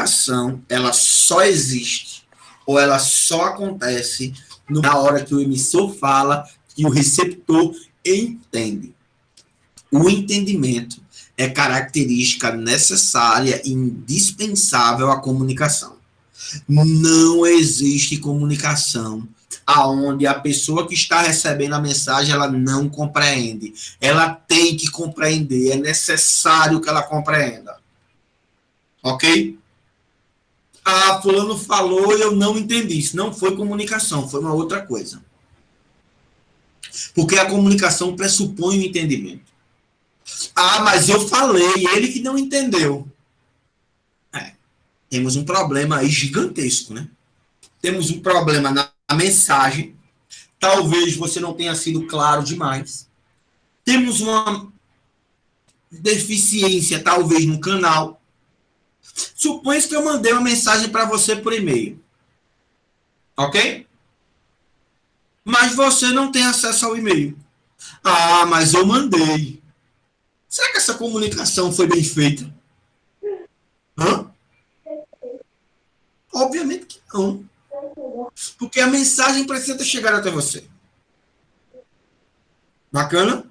comunicação, ela só existe, ou ela só acontece na hora que o emissor fala e o receptor entende. O entendimento é característica necessária e indispensável à comunicação. Não existe comunicação aonde a pessoa que está recebendo a mensagem ela não compreende. Ela tem que compreender, é necessário que ela compreenda. Ok? Ah, fulano falou e eu não entendi. Isso não foi comunicação, foi uma outra coisa. Porque a comunicação pressupõe o entendimento. Ah, mas eu falei, ele que não entendeu. Temos um problema aí gigantesco, né? Temos um problema na mensagem. Talvez você não tenha sido claro demais. Temos uma deficiência, talvez, no canal. Suponha que eu mandei uma mensagem para você por e-mail. Ok? Mas você não tem acesso ao e-mail. Ah, mas eu mandei. Será que essa comunicação foi bem feita? Hã? Obviamente que não. Porque a mensagem precisa ter chegado até você. Bacana?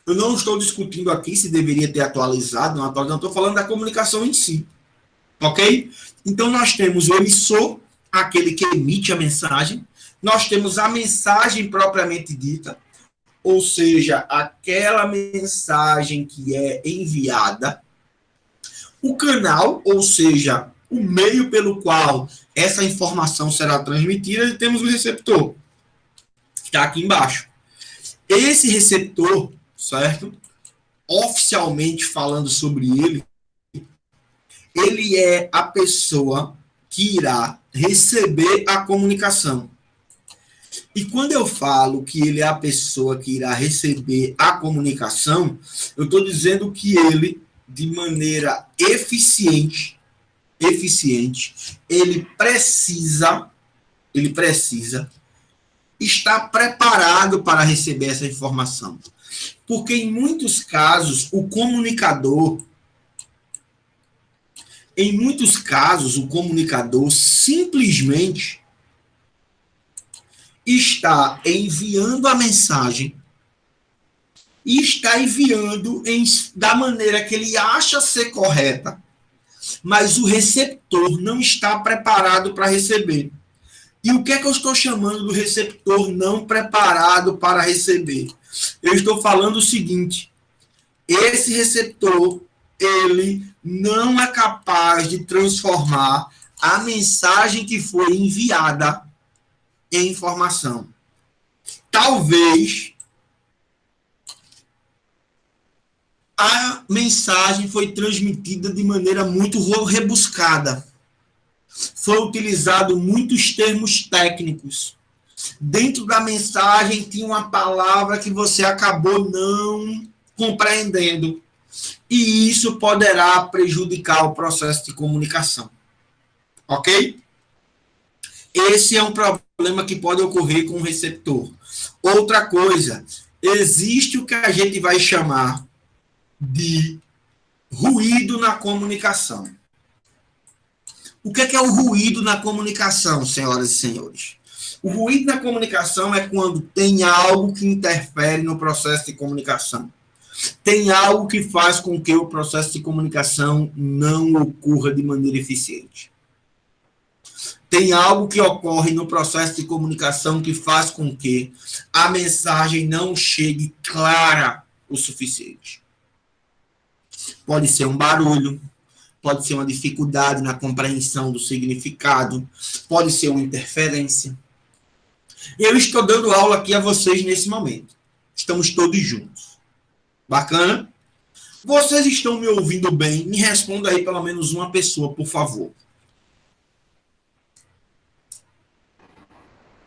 Eu não estou discutindo aqui se deveria ter atualizado, não estou falando da comunicação em si. Ok? Então, nós temos o emissor, aquele que emite a mensagem. Nós temos a mensagem propriamente dita, ou seja, aquela mensagem que é enviada. O canal, ou seja, o meio pelo qual essa informação será transmitida, e temos o receptor, que está aqui embaixo. Esse receptor, certo? Oficialmente falando sobre ele, ele é a pessoa que irá receber a comunicação. E quando eu falo que ele é a pessoa que irá receber a comunicação, eu estou dizendo que ele, de maneira eficiente, ele precisa estar preparado para receber essa informação. Porque em muitos casos, o comunicador simplesmente está enviando a mensagem e está enviando da maneira que ele acha ser correta, mas o receptor não está preparado para receber. E o que é que eu estou chamando do receptor não preparado para receber? Eu estou falando o seguinte: esse receptor, ele não é capaz de transformar a mensagem que foi enviada em informação. Talvez a mensagem foi transmitida de maneira muito rebuscada. Foi utilizado muitos termos técnicos. Dentro da mensagem tinha uma palavra que você acabou não compreendendo. E isso poderá prejudicar o processo de comunicação. Ok? Esse é um problema que pode ocorrer com o receptor. Outra coisa, existe o que a gente vai chamar de ruído na comunicação. O que é o ruído na comunicação, senhoras e senhores? O ruído na comunicação é quando tem algo que interfere no processo de comunicação. Tem algo que faz com que o processo de comunicação não ocorra de maneira eficiente. Tem algo que ocorre no processo de comunicação que faz com que a mensagem não chegue clara o suficiente. Pode ser um barulho, pode ser uma dificuldade na compreensão do significado, pode ser uma interferência. Eu estou dando aula aqui a vocês nesse momento. Estamos todos juntos. Bacana? Vocês estão me ouvindo bem? Me responda aí pelo menos uma pessoa, por favor.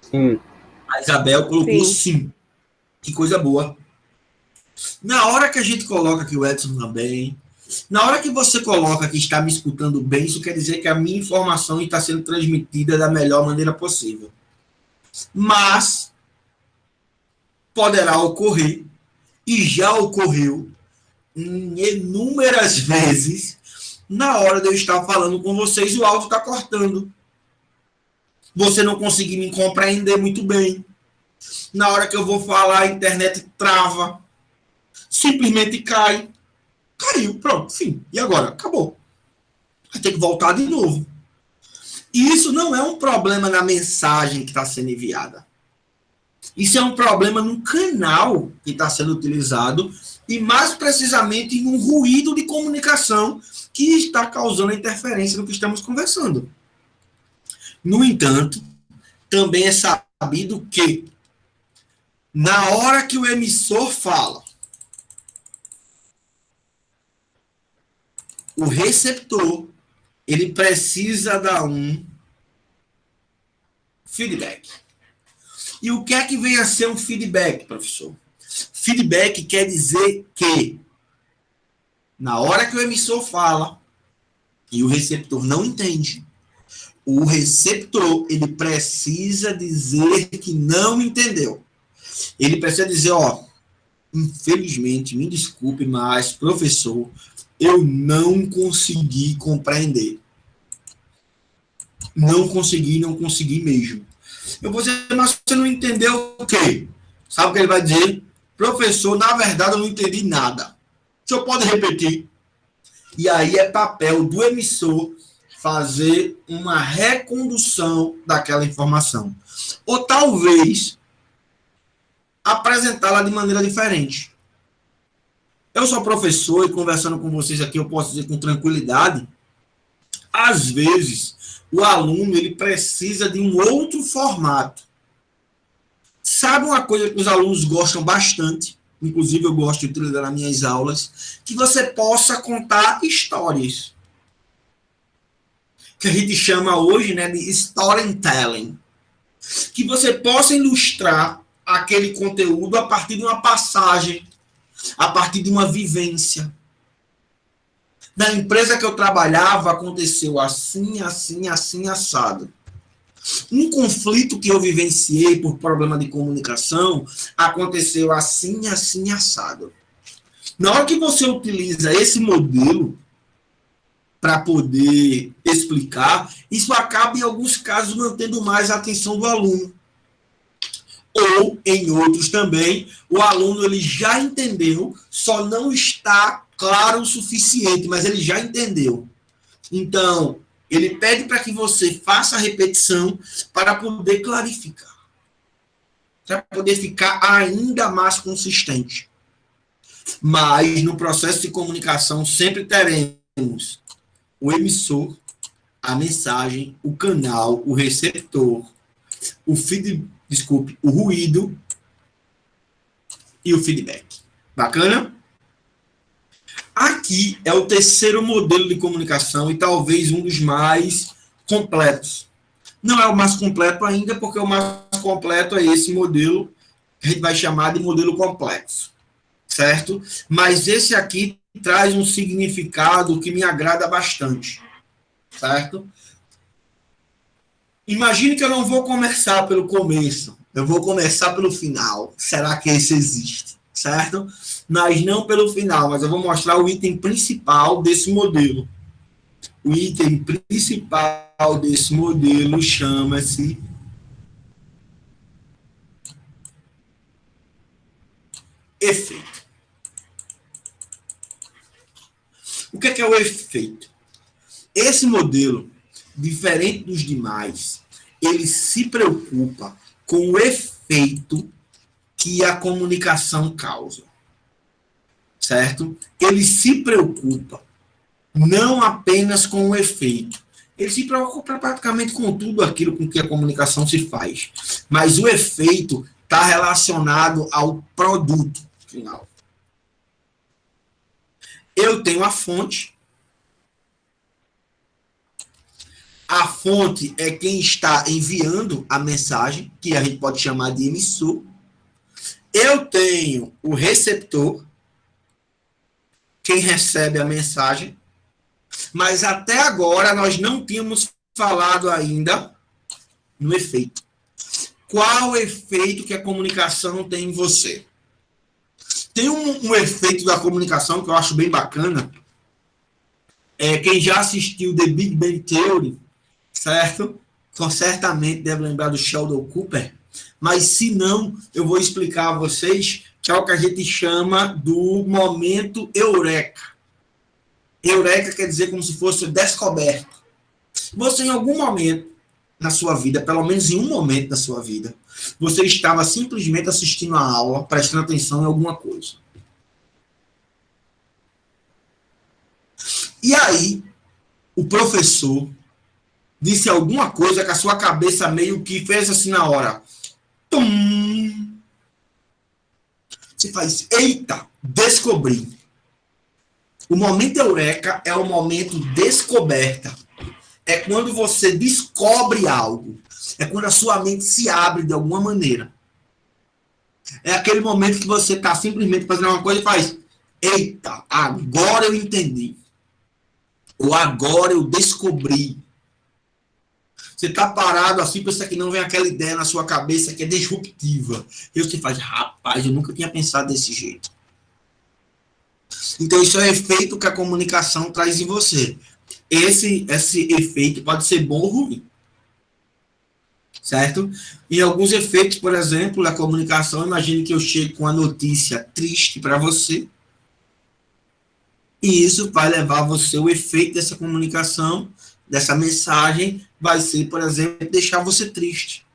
Sim. A Isabel colocou sim. Que coisa boa. Na hora que a gente coloca que o Edson também, na hora que você coloca que está me escutando bem, isso quer dizer que a minha informação está sendo transmitida da melhor maneira possível. Mas poderá ocorrer, e já ocorreu inúmeras vezes, Na hora de eu estar falando com vocês, o áudio está cortando. Você não conseguir me compreender muito bem. Na hora que eu vou falar, a internet trava. Simplesmente cai. Caiu, pronto, fim. E agora? Acabou. Vai ter que voltar de novo. E isso não é um problema na mensagem que está sendo enviada. Isso é um problema no canal que está sendo utilizado e, mais precisamente, em um ruído de comunicação que está causando interferência no que estamos conversando. No entanto, também é sabido que, na hora que o emissor fala, o receptor, ele precisa dar um feedback. E o que é que vem a ser um feedback, professor? Feedback quer dizer que, na hora que o emissor fala e o receptor não entende, o receptor, ele precisa dizer que não entendeu. Ele precisa dizer, ó, infelizmente, me desculpe, mas, professor, eu não consegui compreender. Não consegui mesmo. Eu vou dizer, mas você não entendeu o quê? Sabe o que ele vai dizer? Professor, na verdade eu não entendi nada. O senhor pode repetir? E aí é papel do emissor fazer uma recondução daquela informação. Ou talvez apresentá-la de maneira diferente. Eu sou professor e conversando com vocês aqui eu posso dizer com tranquilidade, às vezes o aluno ele precisa de um outro formato. Sabe uma coisa que os alunos gostam bastante, inclusive eu gosto de utilizar nas minhas aulas, que você possa contar histórias. Que a gente chama hoje, né, de storytelling. Que você possa ilustrar aquele conteúdo a partir de uma passagem, a partir de uma vivência. Na empresa que eu trabalhava, aconteceu assim, assim, assim, assado. Um conflito que eu vivenciei por problema de comunicação aconteceu assim, assim, assado. Na hora que você utiliza esse modelo para poder explicar, isso acaba, em alguns casos, mantendo mais a atenção do aluno. Ou, em outros também, o aluno ele já entendeu, só não está claro o suficiente, mas ele já entendeu. Então, ele pede para que você faça a repetição para poder clarificar, para poder ficar ainda mais consistente. Mas, no processo de comunicação, sempre teremos o emissor, a mensagem, o canal, o receptor, o ruído e o feedback. Bacana? Aqui é o terceiro modelo de comunicação e talvez um dos mais completos. Não é o mais completo ainda, porque o mais completo é esse modelo que a gente vai chamar de modelo complexo, certo? Mas esse aqui traz um significado que me agrada bastante, certo? Imagine que eu não vou começar pelo começo, eu vou começar pelo final. Será que esse existe? Certo? Mas não pelo final, mas eu vou mostrar o item principal desse modelo. O item principal desse modelo chama-se efeito. O que é o efeito? Esse modelo, diferente dos demais, ele se preocupa com o efeito que a comunicação causa, certo? Ele se preocupa não apenas com o efeito, ele se preocupa praticamente com tudo aquilo com que a comunicação se faz, mas o efeito está relacionado ao produto final. Eu tenho a fonte é quem está enviando a mensagem, que a gente pode chamar de emissor. Eu tenho o receptor, quem recebe a mensagem, mas até agora nós não tínhamos falado ainda no efeito. Qual o efeito que a comunicação tem em você? Tem um efeito da comunicação que eu acho bem bacana, Quem já assistiu The Big Bang Theory, certo? Certamente deve lembrar do Sheldon Cooper, mas se não, eu vou explicar a vocês que é o que a gente chama do momento eureka. Eureka quer dizer como se fosse descoberto. Você, em algum momento na sua vida, pelo menos em um momento da sua vida, você estava simplesmente assistindo a aula, prestando atenção em alguma coisa. E aí, o professor disse alguma coisa que a sua cabeça meio que fez assim na hora. Tum! Você faz, eita, descobri. O momento eureka é o momento descoberta. É quando você descobre algo. É quando a sua mente se abre de alguma maneira. É aquele momento que você está simplesmente fazendo uma coisa e faz, eita, agora eu entendi. Ou agora eu descobri. Você está parado assim, pensa que não vem aquela ideia na sua cabeça que é disruptiva. E você faz, rapaz, eu nunca tinha pensado desse jeito. Então, isso é o efeito que a comunicação traz em você. Esse efeito pode ser bom ou ruim. Certo? E alguns efeitos, por exemplo, da comunicação, imagine que eu chego com uma notícia triste para você. E isso vai levar você, o efeito dessa comunicação, dessa mensagem, vai ser, por exemplo, deixar você triste.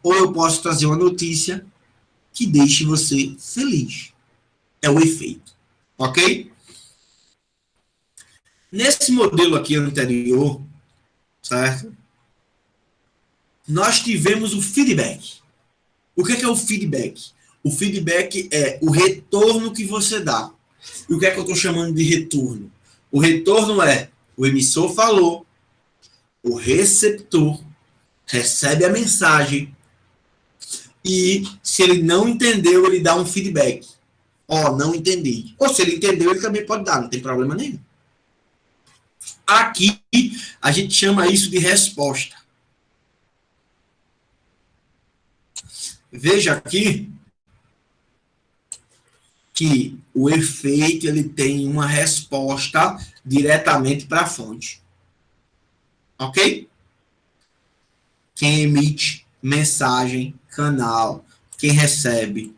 Ou eu posso trazer uma notícia que deixe você feliz. É o efeito. Ok? Nesse modelo aqui anterior, certo? Nós tivemos o feedback. O que é o feedback? O feedback é o retorno que você dá. E o que é que eu estou chamando de retorno? O retorno é o emissor falou, o receptor recebe a mensagem e se ele não entendeu, ele dá um feedback. Não entendi. Ou se ele entendeu, ele também pode dar, não tem problema nenhum. Aqui, a gente chama isso de resposta. Veja aqui que o efeito ele tem uma resposta diretamente para a fonte. Ok? Quem emite mensagem, canal, quem recebe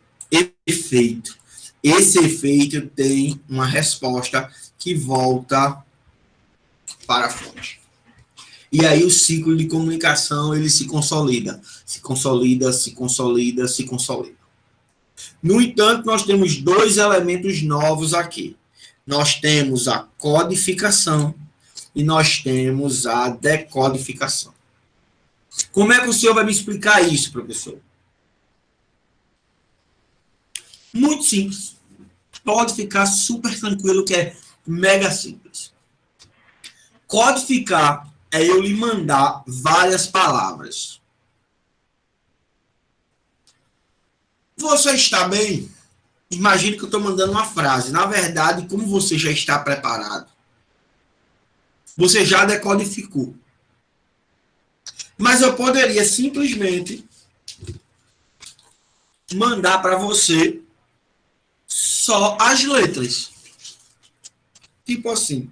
efeito. Esse efeito tem uma resposta que volta para a fonte. E aí o ciclo de comunicação ele se consolida. Se consolida, se consolida, se consolida. No entanto, nós temos dois elementos novos aqui. Nós temos a codificação e nós temos a decodificação. Como é que o senhor vai me explicar isso, professor? Muito simples. Pode ficar super tranquilo que é mega simples. Codificar é eu lhe mandar várias palavras. Você está bem? Imagine que eu estou mandando uma frase. Na verdade, como você já está preparado, você já decodificou. Mas eu poderia simplesmente mandar para você só as letras. Tipo assim.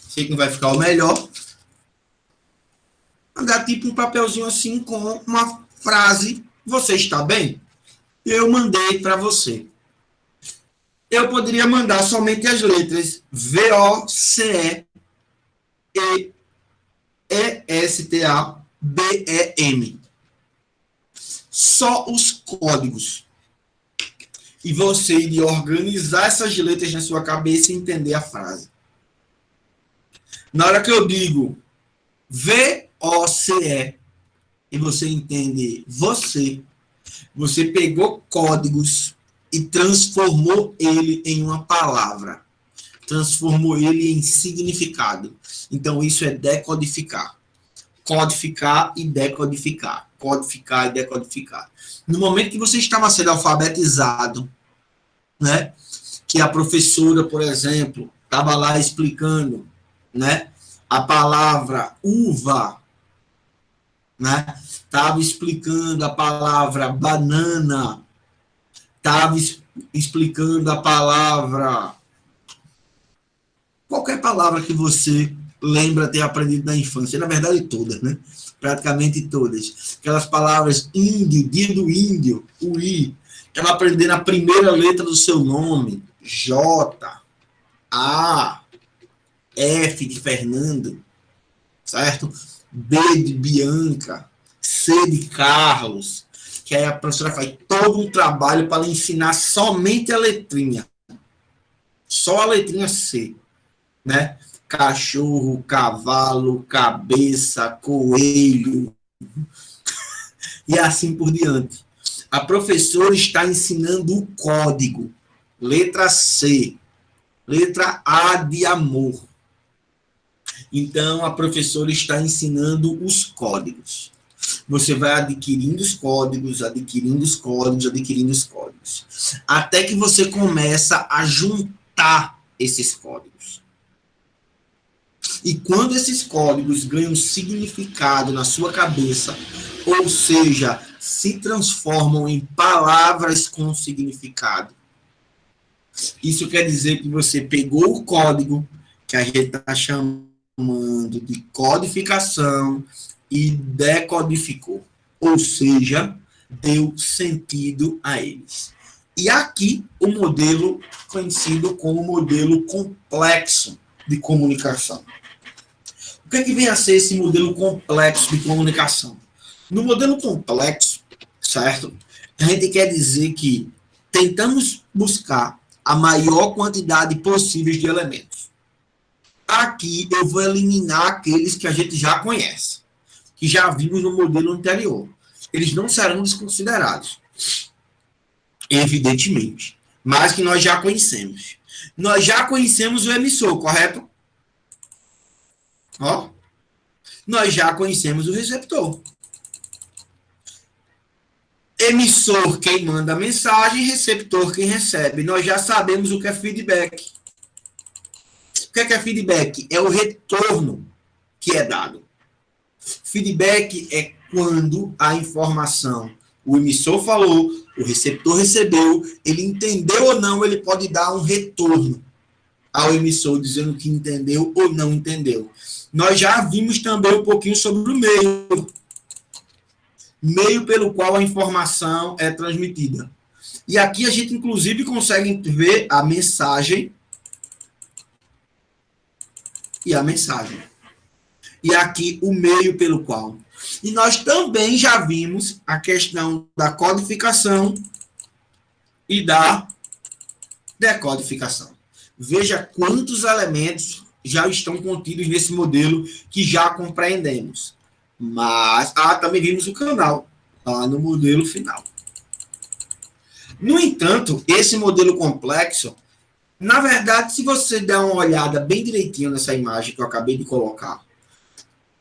Sei que não vai ficar o melhor. Mandar tipo um papelzinho assim com uma frase. Você está bem? Eu mandei para você. Eu poderia mandar somente as letras VOCE e ESTABEM. Só os códigos. E você iria organizar essas letras na sua cabeça e entender a frase. Na hora que eu digo VOCE e você entende você pegou códigos e transformou ele em uma palavra. Transformou ele em significado. Então, isso é decodificar. Codificar e decodificar. Codificar e decodificar. No momento que você estava sendo alfabetizado, né, que a professora, por exemplo, estava lá explicando, né, a palavra uva, né? Estava explicando a palavra banana, estava explicando a palavra, qualquer palavra que você lembra ter aprendido na infância, na verdade todas, né? Praticamente todas. Aquelas palavras índio, dia do índio, o I, estava aprendendo a primeira letra do seu nome, J, A, F de Fernando, certo? B de Bianca, C de Carlos, que aí a professora faz todo um trabalho para lhe ensinar somente a letrinha, só a letrinha C, né? Cachorro, cavalo, cabeça, coelho, e assim por diante. A professora está ensinando o código, letra C, letra A de amor. Então, a professora está ensinando os códigos. Você vai adquirindo os códigos, adquirindo os códigos, adquirindo os códigos. Até que você começa a juntar esses códigos. E quando esses códigos ganham significado na sua cabeça, ou seja, se transformam em palavras com significado, isso quer dizer que você pegou o código, que a gente está chamando de codificação, e decodificou. Ou seja, deu sentido a eles. E aqui o modelo conhecido como modelo complexo de comunicação. O que é que vem a ser esse modelo complexo de comunicação? No modelo complexo, certo? A gente quer dizer que tentamos buscar a maior quantidade possível de elementos. Aqui eu vou eliminar aqueles que a gente já conhece, que já vimos no modelo anterior. Eles não serão desconsiderados, evidentemente, mas que nós já conhecemos. Nós já conhecemos o emissor, correto? Ó, nós já conhecemos o receptor. Emissor, quem manda a mensagem, receptor, quem recebe. Nós já sabemos o que é feedback. O que é feedback? É o retorno que é dado. Feedback é quando a informação, o emissor falou, o receptor recebeu, ele entendeu ou não, ele pode dar um retorno ao emissor, dizendo que entendeu ou não entendeu. Nós já vimos também um pouquinho sobre o meio pelo qual a informação é transmitida. E aqui a gente, inclusive, consegue ver a mensagem e a mensagem. E aqui o meio pelo qual. E nós também já vimos a questão da codificação e da decodificação. Veja quantos elementos já estão contidos nesse modelo que já compreendemos. Mas também vimos o canal lá no modelo final. No entanto, esse modelo complexo, na verdade, se você der uma olhada bem direitinho nessa imagem que eu acabei de colocar,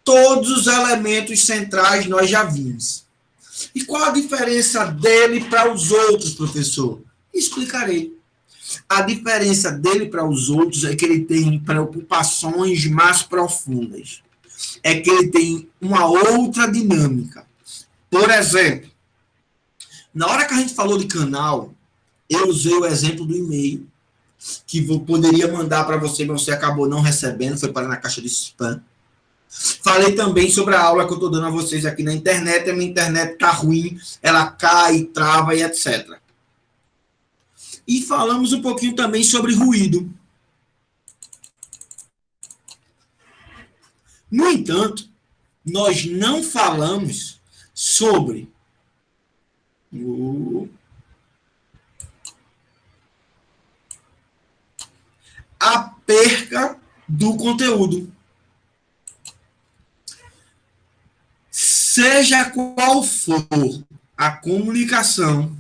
todos os elementos centrais nós já vimos. E qual a diferença dele para os outros, professor? Explicarei. A diferença dele para os outros é que ele tem preocupações mais profundas. É que ele tem uma outra dinâmica. Por exemplo, na hora que a gente falou de canal, eu usei o exemplo do e-mail, que eu poderia mandar para você, mas você acabou não recebendo, foi parar na caixa de spam. Falei também sobre a aula que eu estou dando a vocês aqui na internet, a minha internet está ruim, ela cai, trava e etc. E falamos um pouquinho também sobre ruído. No entanto, nós não falamos sobre a perca do conteúdo. Seja qual for a comunicação,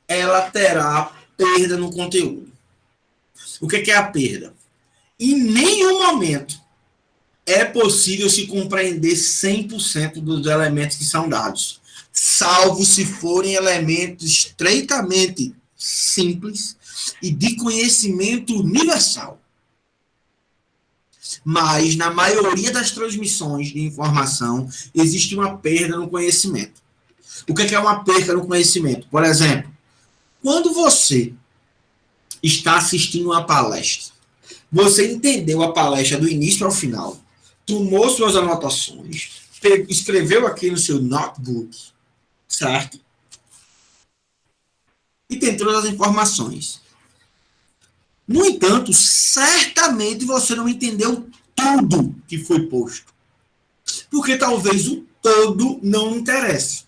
ela terá perda no conteúdo. O que é a perda? Em nenhum momento é possível se compreender 100% dos elementos que são dados, salvo se forem elementos estreitamente simples e de conhecimento universal. Mas, na maioria das transmissões de informação, existe uma perda no conhecimento. O que é uma perda no conhecimento? Por exemplo, quando você está assistindo uma palestra, você entendeu a palestra do início ao final, tomou suas anotações, escreveu aqui no seu notebook, certo? E tem todas as informações. No entanto, certamente você não entendeu tudo que foi posto. Porque talvez o todo não interesse.